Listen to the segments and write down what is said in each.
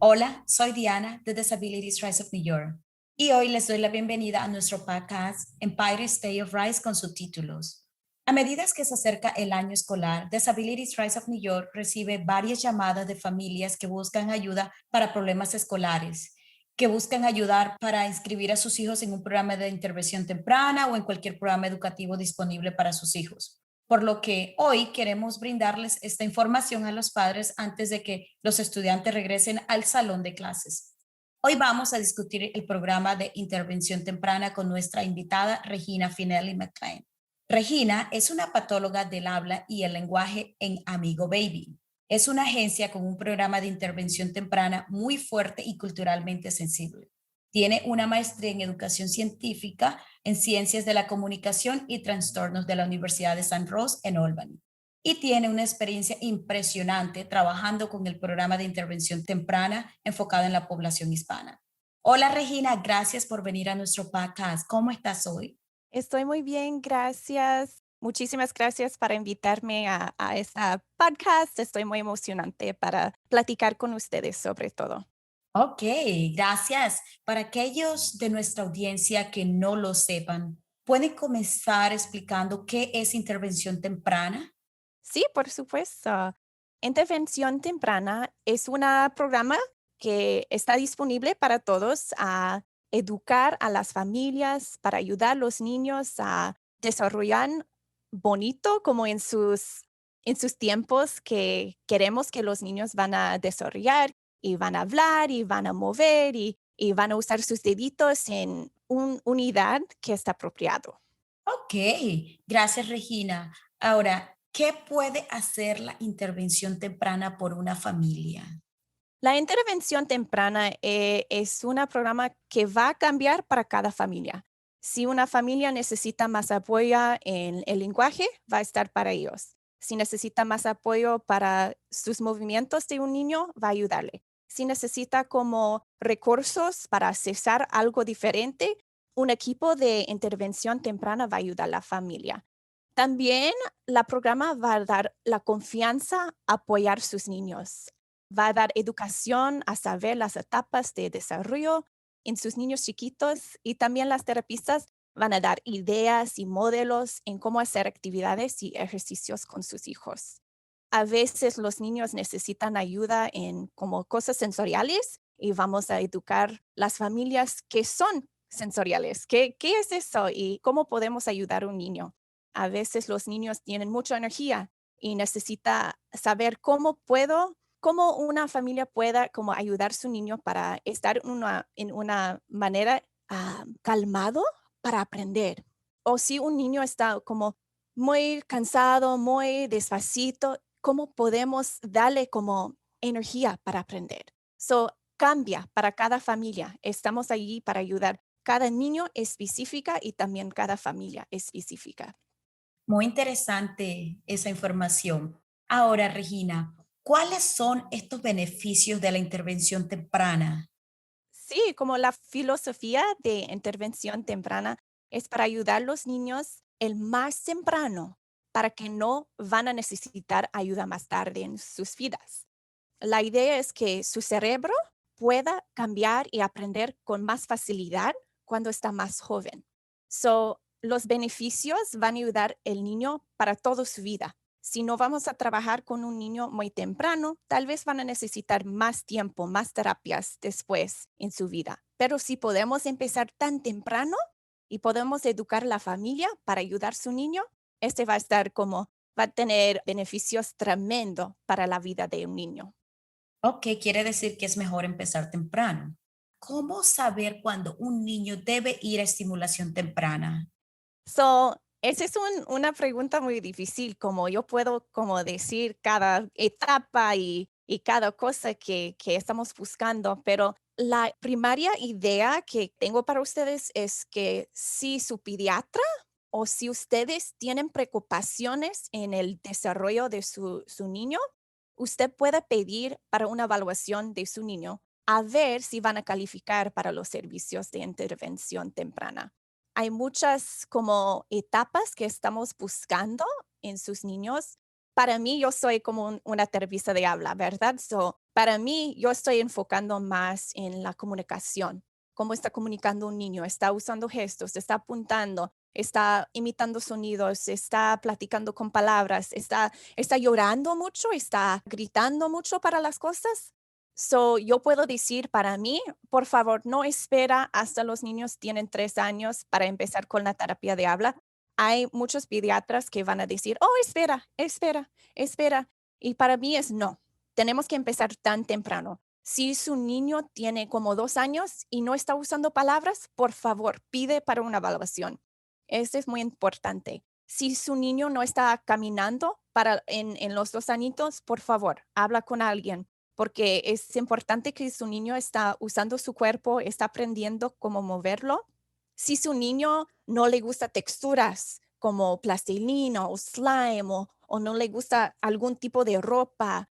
Hola, soy Diana de Disabilities Rise of New York y hoy les doy la bienvenida a nuestro podcast Empire State of Rise con subtítulos. A medida que se acerca el año escolar, Disabilities Rise of New York recibe varias llamadas de familias que buscan ayuda para problemas escolares, que buscan ayudar para inscribir a sus hijos en un programa de intervención temprana o en cualquier programa educativo disponible para sus hijos. Por lo que hoy queremos brindarles esta información a los padres antes de que los estudiantes regresen al salón de clases. Hoy vamos a discutir el programa de intervención temprana con nuestra invitada Regina Finelli McLean. Regina es una patóloga del habla y el lenguaje en Amigo Baby. Es una agencia con un programa de intervención temprana muy fuerte y culturalmente sensible. Tiene una maestría en educación científica en Ciencias de la Comunicación y Trastornos de la Universidad de San Ross en Albany. Y tiene una experiencia impresionante trabajando con el programa de intervención temprana enfocado en la población hispana. Hola Regina, gracias por venir a nuestro podcast. ¿Cómo estás hoy? Estoy muy bien, gracias. Muchísimas gracias para invitarme a esta podcast. Estoy muy emocionante para platicar con ustedes sobre todo. Ok, gracias. Para aquellos de nuestra audiencia que no lo sepan, ¿pueden comenzar explicando qué es intervención temprana? Sí, por supuesto. Intervención temprana es un programa que está disponible para todos a educar a las familias, para ayudar a los niños a desarrollar bonito como en sus tiempos que queremos que los niños van a desarrollar y van a hablar y van a mover y van a usar sus deditos en una unidad que está apropiado. Ok, gracias Regina. Ahora, ¿qué puede hacer la intervención temprana por una familia? La intervención temprana es un programa que va a cambiar para cada familia. Si una familia necesita más apoyo en el lenguaje, va a estar para ellos. Si necesita más apoyo para sus movimientos de un niño, va a ayudarle. Si necesita como recursos para accesar algo diferente, un equipo de intervención temprana va a ayudar a la familia. También la programa va a dar la confianza a apoyar sus niños, va a dar educación a saber las etapas de desarrollo en sus niños chiquitos y también las terapistas van a dar ideas y modelos en cómo hacer actividades y ejercicios con sus hijos. A veces los niños necesitan ayuda en como cosas sensoriales y vamos a educar las familias que son sensoriales. ¿Qué es eso y cómo podemos ayudar a un niño? A veces los niños tienen mucha energía y necesita saber cómo una familia pueda como ayudar a su niño para estar en una manera calmado para aprender. O si un niño está como muy cansado, muy despacito, ¿cómo podemos darle como energía para aprender? Cambia para cada familia. Estamos allí para ayudar cada niño específica y también cada familia específica. Muy interesante esa información. Ahora, Regina, ¿cuáles son estos beneficios de la intervención temprana? Sí, como la filosofía de intervención temprana es para ayudar a los niños el más temprano para que no van a necesitar ayuda más tarde en sus vidas. La idea es que su cerebro pueda cambiar y aprender con más facilidad cuando está más joven. Los beneficios van a ayudar el niño para toda su vida. Si no vamos a trabajar con un niño muy temprano, tal vez van a necesitar más tiempo, más terapias después en su vida. Pero si podemos empezar tan temprano y podemos educar a la familia para ayudar a su niño, este va a tener beneficios tremendos para la vida de un niño. Ok, quiere decir que es mejor empezar temprano. ¿Cómo saber cuándo un niño debe ir a estimulación temprana? Esa es una pregunta muy difícil, como yo puedo como decir cada etapa y cada cosa que estamos buscando, pero la primaria idea que tengo para ustedes es que si su pediatra o si ustedes tienen preocupaciones en el desarrollo de su niño, usted puede pedir para una evaluación de su niño a ver si van a calificar para los servicios de intervención temprana. Hay muchas como etapas que estamos buscando en sus niños. Para mí, yo soy como una terapista de habla, ¿verdad? para mí, yo estoy enfocando más en la comunicación. Cómo está comunicando un niño, está usando gestos, está apuntando, está imitando sonidos, está platicando con palabras, está llorando mucho, está gritando mucho para las cosas. So, yo puedo decir para mí, por favor, no espera hasta los niños tienen 3 años para empezar con la terapia de habla. Hay muchos pediatras que van a decir, oh, espera, espera, espera. Y para mí es no, tenemos que empezar tan temprano. Si su niño tiene como 2 años y no está usando palabras, por favor, pide para una evaluación. Esto es muy importante. Si su niño no está caminando en los 2 añitos, por favor, habla con alguien, porque es importante que su niño está usando su cuerpo, está aprendiendo cómo moverlo. Si su niño no le gusta texturas como plastilina o slime o no le gusta algún tipo de ropa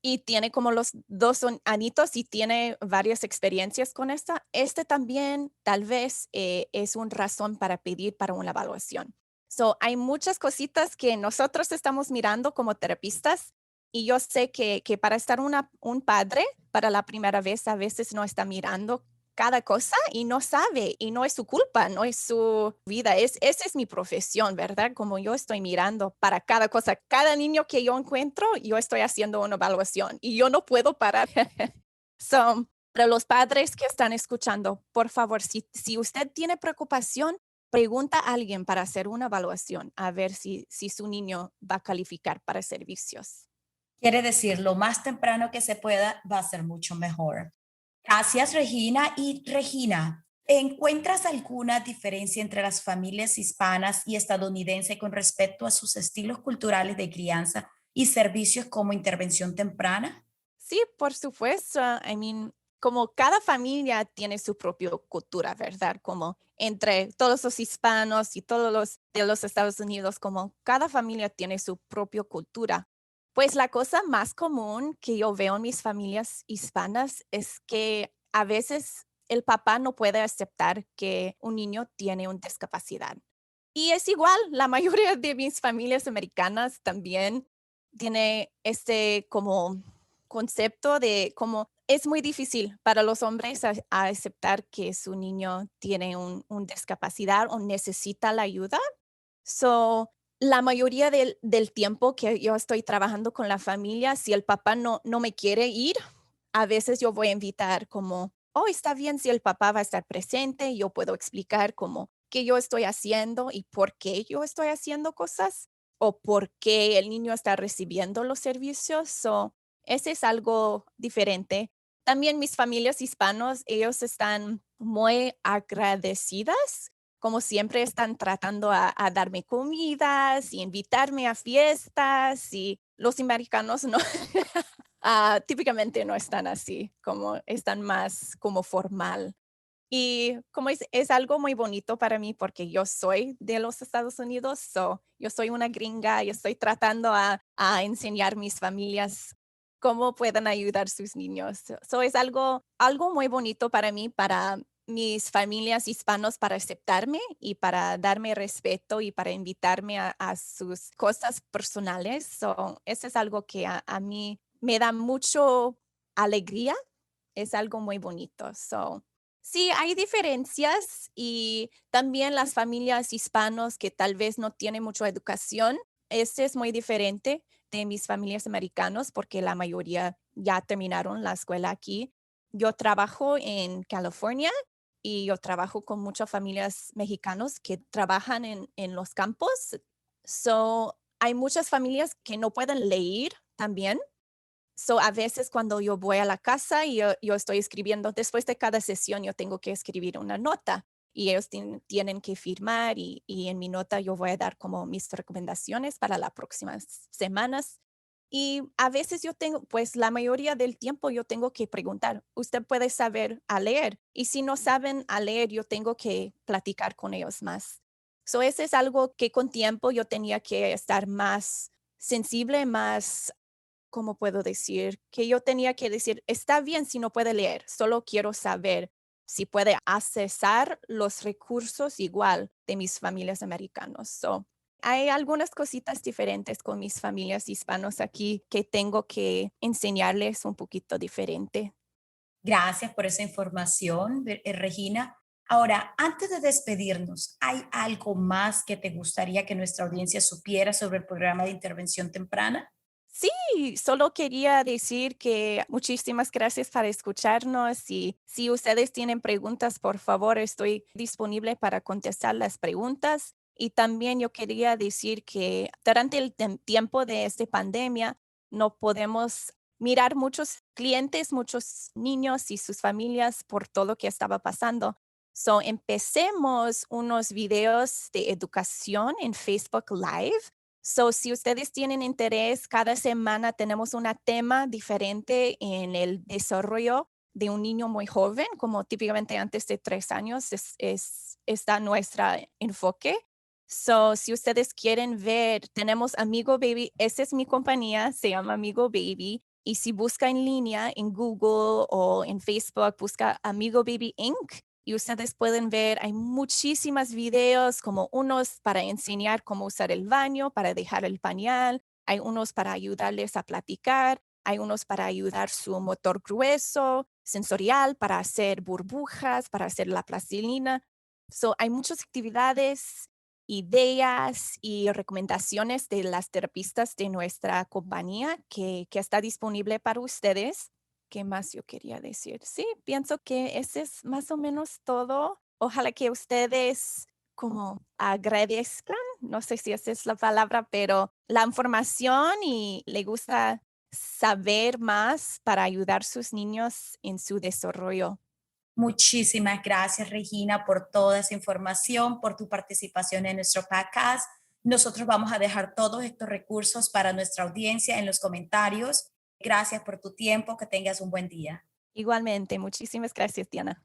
y tiene como los 2 añitos y tiene varias experiencias con esta, este también tal vez es una razón para pedir para una evaluación. So, hay muchas cositas que nosotros estamos mirando como terapistas y yo sé que para estar un padre para la primera vez a veces no está mirando cada cosa y no sabe y no es su culpa, no es su vida, esa es mi profesión, ¿verdad? Como yo estoy mirando para cada cosa, cada niño que yo encuentro, yo estoy haciendo una evaluación y yo no puedo parar. So, para los padres que están escuchando, por favor, si usted tiene preocupación, pregunta a alguien para hacer una evaluación, a ver si su niño va a calificar para servicios. Quiere decir, lo más temprano que se pueda va a ser mucho mejor. Gracias, Regina. Y Regina, ¿encuentras alguna diferencia entre las familias hispanas y estadounidenses con respecto a sus estilos culturales de crianza y servicios como intervención temprana? Sí, por supuesto. Como cada familia tiene su propia cultura, ¿verdad? Como entre todos los hispanos y todos los de los Estados Unidos, como cada familia tiene su propia cultura. Pues la cosa más común que yo veo en mis familias hispanas es que a veces el papá no puede aceptar que un niño tiene una discapacidad. Y es igual, la mayoría de mis familias americanas también tiene este como concepto de como es muy difícil para los hombres a aceptar que su niño tiene un discapacidad o necesita la ayuda. So, la mayoría del tiempo que yo estoy trabajando con la familia, si el papá no me quiere ir, a veces yo voy a invitar como, oh, está bien si el papá va a estar presente, yo puedo explicar como qué yo estoy haciendo y por qué yo estoy haciendo cosas o por qué el niño está recibiendo los servicios. So, ese es algo diferente. También mis familias hispanos, ellos están muy agradecidas, como siempre están tratando a darme comidas y invitarme a fiestas y los americanos no, típicamente no están así, como están más como formal. Y como es algo muy bonito para mí porque yo soy de los Estados Unidos, so, yo soy una gringa y estoy tratando a enseñar mis familias cómo pueden ayudar sus niños. So, es algo muy bonito para mí, para mis familias hispanos, para aceptarme y para darme respeto y para invitarme a sus cosas personales. So, eso es algo que a mí me da mucho alegría, es algo muy bonito. So, sí, hay diferencias y también las familias hispanos que tal vez no tienen mucha educación. Este es muy diferente de mis familias americanos porque la mayoría ya terminaron la escuela aquí. Yo trabajo en California y yo trabajo con muchas familias mexicanos que trabajan en los campos. So, hay muchas familias que no pueden leer también. So, a veces cuando yo voy a la casa y yo estoy escribiendo, después de cada sesión yo tengo que escribir una nota y ellos tienen que firmar y en mi nota yo voy a dar como mis recomendaciones para las próximas semanas. Y a veces yo tengo, pues la mayoría del tiempo yo tengo que preguntar, ¿usted puede saber a leer? Y si no saben a leer, yo tengo que platicar con ellos más. So, ese es algo que con tiempo yo tenía que estar más sensible, más, ¿cómo puedo decir? Que yo tenía que decir, está bien si no puede leer, solo quiero saber si puede accesar los recursos igual de mis familias americanos. So, hay algunas cositas diferentes con mis familias hispanos aquí que tengo que enseñarles un poquito diferente. Gracias por esa información, Regina. Ahora, antes de despedirnos, ¿hay algo más que te gustaría que nuestra audiencia supiera sobre el programa de intervención temprana? Sí, solo quería decir que muchísimas gracias por escucharnos y si ustedes tienen preguntas, por favor, estoy disponible para contestar las preguntas. Y también yo quería decir que durante el tiempo de esta pandemia no podemos mirar muchos clientes, muchos niños y sus familias por todo lo que estaba pasando. So, empecemos unos videos de educación en Facebook Live. So, si ustedes tienen interés, cada semana tenemos un tema diferente en el desarrollo de un niño muy joven, como típicamente antes de 3 años está nuestro enfoque. So, si ustedes quieren ver, tenemos Amigo Baby, esa es mi compañía, se llama Amigo Baby. Y si busca en línea en Google o en Facebook, busca Amigo Baby Inc. Y ustedes pueden ver, hay muchísimos videos, como unos para enseñar cómo usar el baño, para dejar el pañal, hay unos para ayudarles a platicar, hay unos para ayudar su motor grueso, sensorial, para hacer burbujas, para hacer la plastilina. So, hay muchas actividades, ideas y recomendaciones de las terapistas de nuestra compañía que está disponible para ustedes. ¿Qué más yo quería decir? Sí, pienso que ese es más o menos todo. Ojalá que ustedes como agradezcan, no sé si esa es la palabra, pero la información y le gusta saber más para ayudar a sus niños en su desarrollo. Muchísimas gracias, Regina, por toda esa información, por tu participación en nuestro podcast. Nosotros vamos a dejar todos estos recursos para nuestra audiencia en los comentarios. Gracias por tu tiempo, que tengas un buen día. Igualmente, muchísimas gracias, Diana.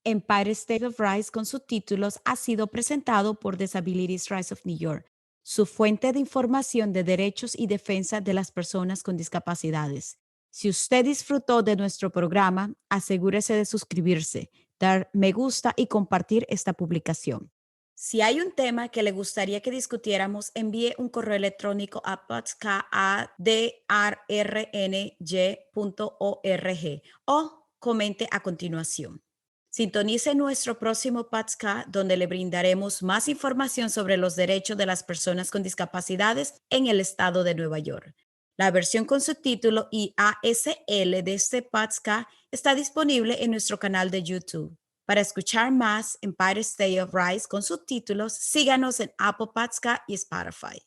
Empire State of Rice con subtítulos ha sido presentado por Disabilities Rights of New York, su fuente de información de derechos y defensa de las personas con discapacidades. Si usted disfrutó de nuestro programa, asegúrese de suscribirse, dar me gusta y compartir esta publicación. Si hay un tema que le gustaría que discutiéramos, envíe un correo electrónico a podcast@drny.org o comente a continuación. Sintonice nuestro próximo podcast donde le brindaremos más información sobre los derechos de las personas con discapacidades en el estado de Nueva York. La versión con subtítulo y ASL de este podcast está disponible en nuestro canal de YouTube. Para escuchar más Empire State of Rise con subtítulos, síganos en Apple Podcast y Spotify.